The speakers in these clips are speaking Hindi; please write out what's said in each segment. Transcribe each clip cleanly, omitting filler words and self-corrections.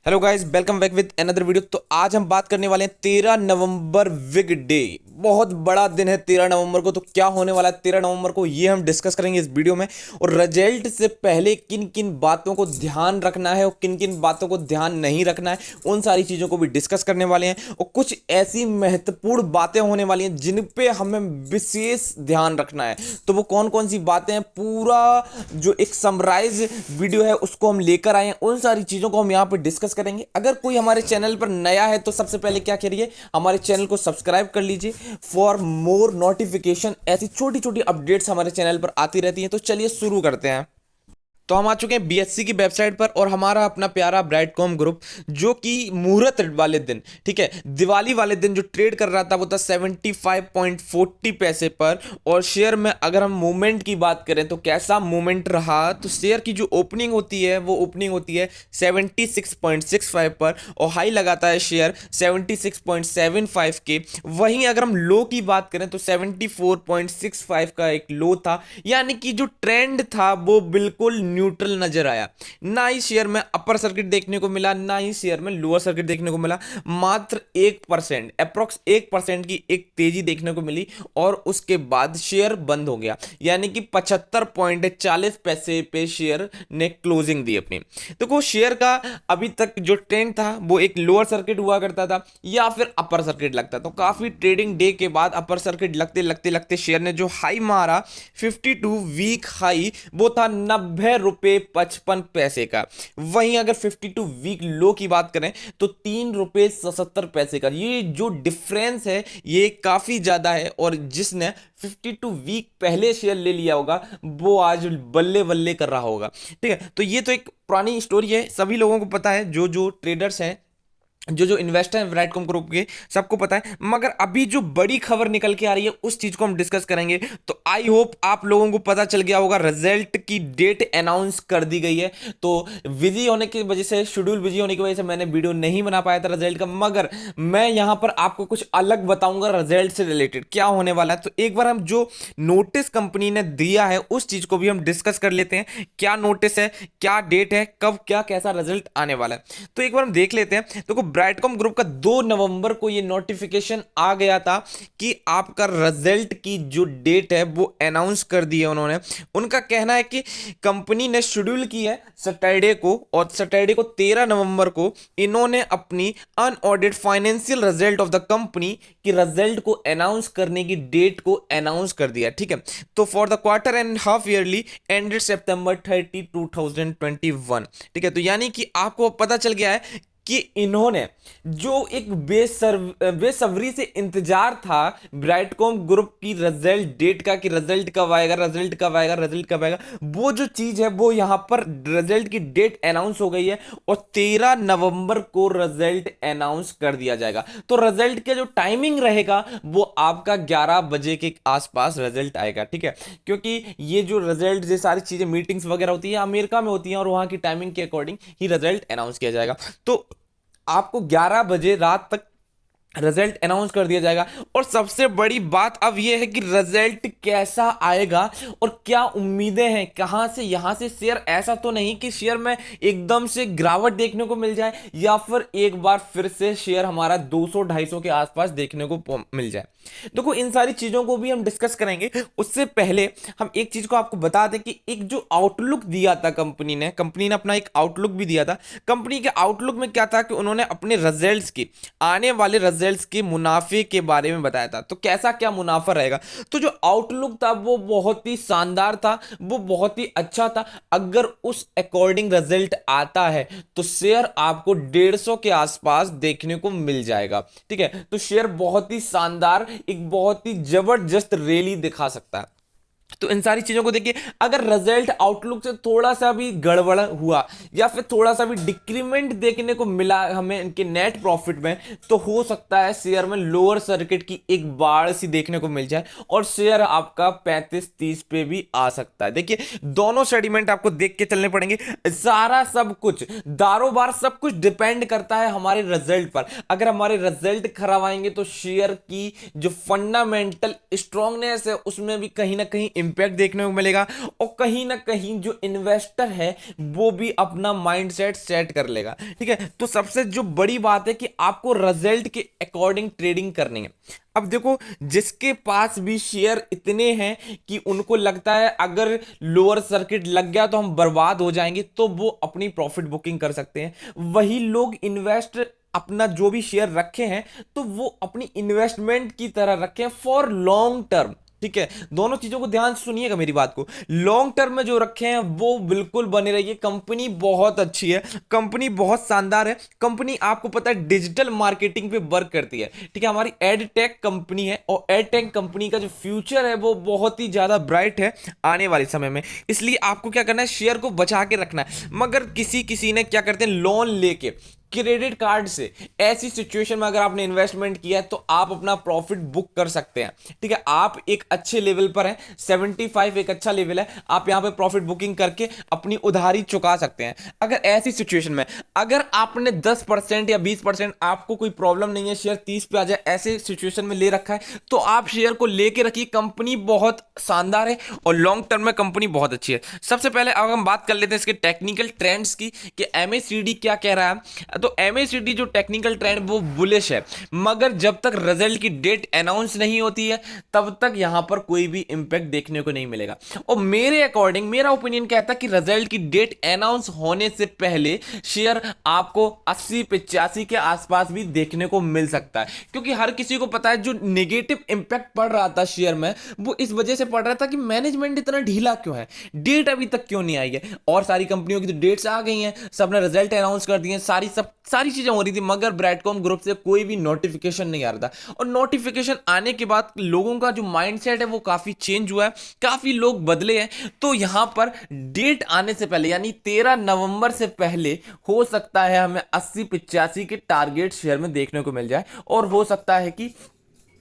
Hello guys, welcome back with another video. तो आज हम बात करने वाले हैं 13 नवंबर विग डे। बहुत बड़ा दिन है 13 नवंबर को। तो क्या होने वाला है 13 नवंबर को, ये हम डिस्कस करेंगे इस वीडियो में। और रिजल्ट से पहले किन किन बातों को ध्यान रखना है और किन किन बातों को ध्यान नहीं रखना है, उन सारी चीज़ों को भी डिस्कस करने वाले हैं। और कुछ ऐसी महत्वपूर्ण बातें होने वाली हैं जिन पे हमें विशेष ध्यान रखना है। तो वो कौन कौन सी बातें हैं, पूरा जो एक समराइज वीडियो है उसको हम लेकर आए हैं। उन सारी चीज़ों को हम यहाँ पे डिस्कस करेंगे। अगर कोई हमारे चैनल पर नया है तो सबसे पहले क्या करिए, हमारे चैनल को सब्सक्राइब कर लीजिए फॉर मोर नोटिफिकेशन। ऐसी छोटी छोटी अपडेट्स हमारे चैनल पर आती रहती हैं। तो चलिए शुरू करते हैं। तो हम आ चुके हैं बीएससी की वेबसाइट पर और हमारा अपना प्यारा ब्राइटकॉम ग्रुप, जो कि मुहूर्त वाले दिन, ठीक है, दिवाली वाले दिन जो ट्रेड कर रहा था वो था 75.40 पैसे पर। और शेयर में अगर हम मूवमेंट की बात करें तो कैसा मूवमेंट रहा, तो शेयर की जो ओपनिंग होती है वो ओपनिंग होती है 76.65 पर और हाई लगाता है शेयर 76.75 के। वहीं अगर हम लो की बात करें तो 74.65 का एक लो था। यानी कि जो ट्रेंड था वो बिल्कुल न्यूट्रल नजर आया। ना ही शेयर में अपर सर्किट देखने को मिला, ना ही शेयर में लोअर सर्किट देखने को मिला। मात्र 1%, अप्रोक्स 1% की एक तेजी देखने को मिली और उसके बाद शेयर बंद हो गया। यानी कि 75.40 पैसे पे शेयर ने क्लोजिंग दी अपनी। तो को शेयर का अभी तक जो ट्रेंड था वो एक लोअर सर्किट हुआ करता था या फिर अपर सर्किट लगता। तो काफी ट्रेडिंग डे के बाद अपर सर्किट लगते लगते लगते शेयर ने जो हाई मारा 52 वीक हाई, वो था 90 रुपए 55 पैसे का। वहीं अगर 52 वीक लो की बात करें तो 3 रुपए 77 पैसे का। ये जो डिफरेंस है ये काफी ज्यादा है। और जिसने 52 वीक पहले शेयर ले लिया होगा वो आज बल्ले बल्ले कर रहा होगा। ठीक है, तो ये तो एक पुरानी स्टोरी है, सभी लोगों को पता है, जो जो ट्रेडर्स हैं, जो जो इन्वेस्टर हैं ब्राइटकॉम ग्रुप के, सबको पता है। मगर अभी जो बड़ी खबर निकल के आ रही है उस चीज को हम डिस्कस करेंगे। तो आई होप आप लोगों को पता चल गया होगा, रिजल्ट की डेट अनाउंस कर दी गई है। तो बिजी होने की वजह से, शेड्यूल बिजी होने की वजह से मैंने वीडियो नहीं बना पाया था रिजल्ट का। मगर मैं यहां पर आपको कुछ अलग बताऊंगा रिजल्ट से रिलेटेड क्या होने वाला है। तो एक बार हम जो नोटिस कंपनी ने दिया है उस चीज को भी हम डिस्कस कर लेते हैं। क्या नोटिस है, क्या डेट है, कब क्या कैसा रिजल्ट आने वाला है, तो एक बार हम देख लेते हैं। तो ब्राइटकॉम ग्रुप का 2 नवंबर को ये नोटिफिकेशन आ गया था कि आपका रिजल्ट की जो डेट है वो अनाउंस कर दी है उन्होंने। उनका कहना है कि कंपनी ने शेड्यूल की है सैटरडे को, और सैटरडे को 13 नवंबर को इन्होंने अपनी unaudited financial result of the company की रिजल्ट को अनाउंस करने की डेट को अनाउंस कर दिया। ठीक है, तो for the quarter and half yearly ended September 30 2021। ठीक है, तो यानी कि आपको पता चल गया है कि इन्होंने जो एक बेसब्री से इंतजार था ब्राइटकॉम ग्रुप की रिजल्ट डेट का, कि रिजल्ट कब आएगा, रिजल्ट कब आएगा, रिजल्ट कब आएगा, वो जो चीज है वो यहां पर रिजल्ट की डेट अनाउंस हो गई है और 13 नवंबर को रिजल्ट अनाउंस कर दिया जाएगा। तो रिजल्ट का जो टाइमिंग रहेगा वो आपका 11 बजे के आसपास रिजल्ट आएगा। ठीक है, क्योंकि ये जो रिजल्ट, ये सारी चीजें, मीटिंग्स वगैरह होती है अमेरिका में होती हैं और वहां की टाइमिंग के अकॉर्डिंग ही रिजल्ट अनाउंस किया जाएगा। तो आपको 11 बजे रात तक रिजल्ट अनाउंस कर दिया जाएगा। और सबसे बड़ी बात अब यह है कि रिजल्ट कैसा आएगा और क्या उम्मीदें हैं, कहां से, यहां से शेयर, ऐसा तो नहीं कि शेयर में एकदम से गिरावट देखने को मिल जाए या फिर एक बार फिर से शेयर हमारा 200-250 के आसपास देखने को मिल जाए। देखो, इन सारी चीजों को भी हम डिस्कस करेंगे। उससे पहले हम एक चीज को आपको बता दें कि एक जो आउटलुक दिया था कंपनी ने अपना एक आउटलुक भी दिया था। कंपनी के आउटलुक में क्या था कि उन्होंने अपने रिजल्ट्स की, आने वाले रिजल्ट्स के मुनाफे के बारे में बताया था। तो कैसा क्या मुनाफा रहेगा, तो जो आउटलुक था वो बहुत ही शानदार था, वो बहुत ही अच्छा था। अगर उस अकॉर्डिंग रिजल्ट आता है तो शेयर आपको 150 के आसपास देखने को मिल जाएगा। ठीक है, तो शेयर बहुत ही शानदार, एक बहुत ही जबरदस्त रैली दिखा सकता है। तो इन सारी चीजों को देखिए, अगर रिजल्ट आउटलुक से थोड़ा सा भी गड़बड़ हुआ या फिर थोड़ा सा भी डिक्रीमेंट देखने को मिला हमें इनके नेट प्रॉफिट में, तो हो सकता है शेयर में लोअर सर्किट की एक बाढ़ सी देखने को मिल जाए और शेयर आपका 35-30 पे भी आ सकता है। देखिए, दोनों सेडिमेंट आपको देख के चलने पड़ेंगे। सारा सब कुछ दारोबार सब कुछ डिपेंड करता है हमारे रिजल्ट पर। अगर हमारे रिजल्ट खराब आएंगे तो शेयर की जो फंडामेंटल स्ट्रांगनेस है उसमें भी कहीं ना कहीं इम्पैक्ट देखने को मिलेगा और कहीं ना कहीं जो इन्वेस्टर है वो भी अपना माइंडसेट सेट कर लेगा। ठीक है, तो सबसे जो बड़ी बात है कि आपको रिजल्ट के अकॉर्डिंग ट्रेडिंग करनी है। अब देखो, जिसके पास भी शेयर इतने हैं कि उनको लगता है अगर लोअर सर्किट लग गया तो हम बर्बाद हो जाएंगे, तो वो अपनी प्रॉफिट बुकिंग कर सकते हैं। वही लोग इन्वेस्ट अपना जो भी शेयर रखे हैं तो वो अपनी इन्वेस्टमेंट की तरह रखे फॉर लॉन्ग टर्म। ठीक है, दोनों चीजों को ध्यान से सुनिएगा मेरी बात को। लॉन्ग टर्म में जो रखे हैं वो बिल्कुल बने रहिए। कंपनी बहुत अच्छी है, कंपनी बहुत शानदार है। कंपनी आपको पता है डिजिटल मार्केटिंग पे वर्क करती है। ठीक है, हमारी एडटेक कंपनी है और एडटेक कंपनी का जो फ्यूचर है वो बहुत ही ज्यादा ब्राइट है आने वाले समय में। इसलिए आपको क्या करना है, शेयर को बचा के रखना है। मगर किसी किसी ने क्या करते हैं, लोन लेके क्रेडिट कार्ड से, ऐसी सिचुएशन में अगर आपने इन्वेस्टमेंट किया है तो आप अपना प्रॉफिट बुक कर सकते हैं। ठीक है, आप एक अच्छे लेवल पर हैं, 75 एक अच्छा लेवल है, आप यहां पे प्रॉफिट बुकिंग करके अपनी उधारी चुका सकते हैं। अगर ऐसी सिचुएशन में अगर आपने 10% या 20%, आपको कोई प्रॉब्लम नहीं है, शेयर 30 पे आ जाए, ऐसे सिचुएशन में ले रखा है, तो आप शेयर को लेके रखिए। कंपनी बहुत शानदार है और लॉन्ग टर्म में कंपनी बहुत अच्छी है। सबसे पहले अब हम बात कर लेते हैं इसके टेक्निकल ट्रेंड्स की कि एमएसीडी क्या कह रहा है। तो एमएसीडी जो टेक्निकल ट्रेंड वो बुलिश है, मगर जब तक रिजल्ट की डेट अनाउंस नहीं होती है तब तक यहां पर कोई भी इंपैक्ट देखने को नहीं मिलेगा। और मेरे अकॉर्डिंग मेरा ओपिनियन कहता है कि रिजल्ट की डेट अनाउंस होने से पहले शेयर आपको 80-85 के आसपास भी देखने को मिल सकता है, क्योंकि हर किसी को पता है जो नेगेटिव इंपैक्ट पड़ रहा था शेयर में वो इस वजह से पड़ रहा था कि मैनेजमेंट इतना ढीला क्यों है, डेट अभी तक क्यों नहीं आई है। और सारी कंपनियों की तो डेट्स आ गई हैं, सबने रिजल्ट अनाउंस कर दिए, सारी चीजें हो रही थी, मगर ब्राइटकॉम ग्रुप से कोई भी नोटिफिकेशन नहीं आ रहा था। और नोटिफिकेशन आने के बाद लोगों का जो माइंडसेट है वो काफी चेंज हुआ है, काफी लोग बदले हैं। तो यहां पर डेट आने से पहले यानी 13 नवंबर से पहले हो सकता है हमें 80-85 के टारगेट शेयर में देखने को मिल जाए, और हो सकता है कि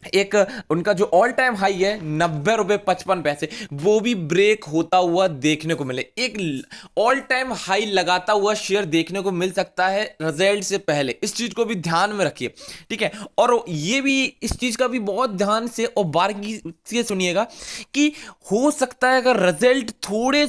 एक उनका जो ऑल टाइम हाई है 90 रुपए 55 पैसे, वो भी ब्रेक होता हुआ देखने को मिले। एक ऑल टाइम हाई लगाता हुआ शेयर देखने को मिल सकता है रिजल्ट से पहले, इस चीज को भी ध्यान में रखिए। ठीक है, और ये भी इस चीज का भी बहुत ध्यान से और बारीकी से सुनिएगा कि हो सकता है अगर रिजल्ट थोड़े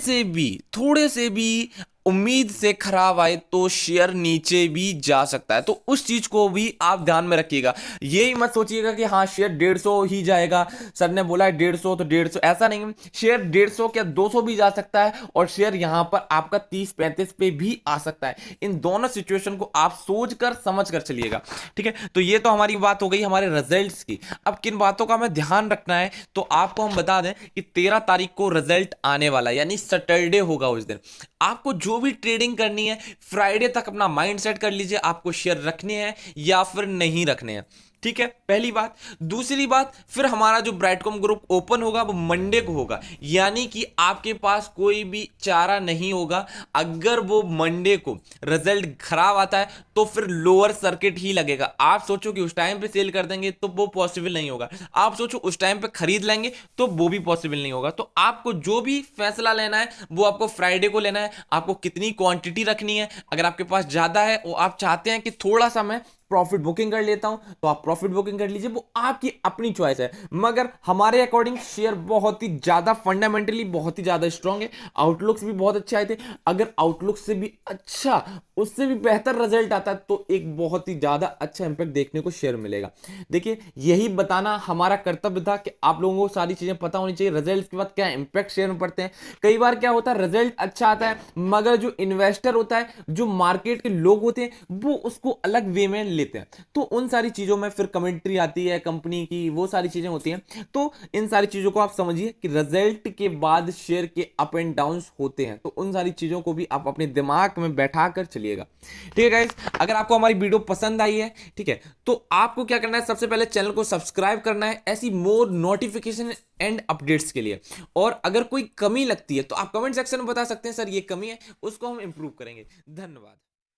से भी उम्मीद से खराब आए तो शेयर नीचे भी जा सकता है। तो उस चीज को भी आप ध्यान में रखिएगा। यही मत सोचिएगा कि हाँ शेयर 150 ही जाएगा, सर ने बोला है 150 तो 150, ऐसा नहीं। शेयर 150 क्या 200 भी जा सकता है और शेयर यहां पर आपका 30-35 पे भी आ सकता है। इन दोनों सिचुएशन को आप सोच कर समझ कर चलिएगा। ठीक है, तो ये तो हमारी बात हो गई हमारे रिजल्ट्स की। अब किन बातों का हमें ध्यान रखना है तो आपको हम बता दें कि 13 तारीख को रिजल्ट आने वाला है, यानी सैटरडे होगा उस दिन। आपको जो भी ट्रेडिंग करनी है फ्राइडे तक अपना माइंड सेट कर लीजिए, आपको शेयर रखने हैं या फिर नहीं रखने हैं। ठीक है, पहली बात। दूसरी बात, फिर हमारा जो ब्राइटकॉम ग्रुप ओपन होगा वो मंडे को होगा, यानी कि आपके पास कोई भी चारा नहीं होगा। अगर वो मंडे को रिजल्ट खराब आता है तो फिर लोअर सर्किट ही लगेगा। आप सोचो कि उस टाइम पे सेल कर देंगे तो वो पॉसिबल नहीं होगा, आप सोचो उस टाइम पे खरीद लेंगे तो वो भी पॉसिबल नहीं होगा। तो आपको जो भी फैसला लेना है वो आपको फ्राइडे को लेना है। आपको कितनी क्वांटिटी रखनी है, अगर आपके पास ज्यादा है और आप चाहते हैं कि थोड़ा सा मैं प्रॉफिट बुकिंग कर लेता हूं तो आप प्रॉफिट बुकिंग कर लीजिए, वो आपकी अपनी चॉइस है। मगर हमारे अकॉर्डिंग शेयर बहुत ही ज्यादा फंडामेंटली बहुत ही ज्यादा स्ट्रांग है, आउटलुक्स भी बहुत अच्छे आए थे। अगर आउटलुक से भी अच्छा, उससे भी बेहतर रिजल्ट आता है तो एक बहुत ही ज्यादा अच्छा इंपैक्ट देखने को शेयर मिलेगा। देखिए, यही बताना हमारा कर्तव्य था कि आप लोगों को सारी चीजें पता होनी चाहिए, रिजल्ट के बाद क्या इंपैक्ट शेयर में पड़ते हैं। कई बार क्या होता है, रिजल्ट अच्छा आता है मगर जो इन्वेस्टर होता है, जो मार्केट के लोग होते हैं, वो उसको अलग वे में लेते हैं। तो उन सारी चीजों में फिर कमेंट्री आती है कंपनी की, वो सारी चीजें होती हैं। तो इन सारी चीजों को आप समझिए कि रिजल्ट के बाद शेयर के अप एंड डाउन होते हैं, तो उन सारी चीजों को भी आप अपने दिमाग में बैठा कर चलिएगा। ठीक है गाइस, अगर आपको हमारी वीडियो पसंद आई है, ठीक है, तो आपको क्या करना है, सबसे पहले चैनल को सब्सक्राइब करना है ऐसी मोर नोटिफिकेशन एंड अपडेट्स के लिए। और अगर कोई कमी लगती है तो आप कमेंट सेक्शन में बता सकते हैं, सर ये कमी है, उसको हम इंप्रूव करेंगे। धन्यवाद।